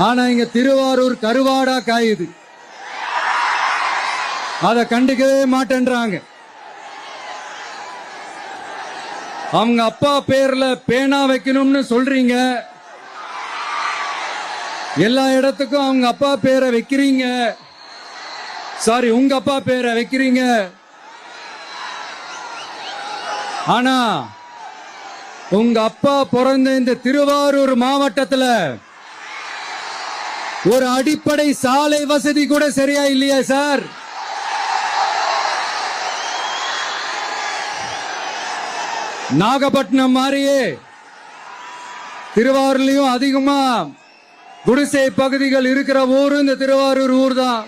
ஆனா இங்க திருவாரூர் கருவாடா காயுது. அதை கண்டுக்கவே மாட்டேன்றாங்க. அவங்க அப்பா பேர்ல பேனா வைக்கணும்னு சொல்றீங்க, எல்லா இடத்துக்கும் அவங்க அப்பா பேரை வைக்கிறீங்க. சாரி, உங்க அப்பா பேரை வைக்கிறீங்க. ஆனா உங்க அப்பா பிறந்த இந்த திருவாரூர் மாவட்டத்துல ஒரு அடிப்படை சாலை வசதி கூட சரியா இல்லையா சார்? நாகப்பட்டினம் மாதிரியே திருவாரூர்லயும் அதிகமா குடிசை பகுதிகள் இருக்கிற ஊரு இந்த திருவாரூர் ஊர் தான்.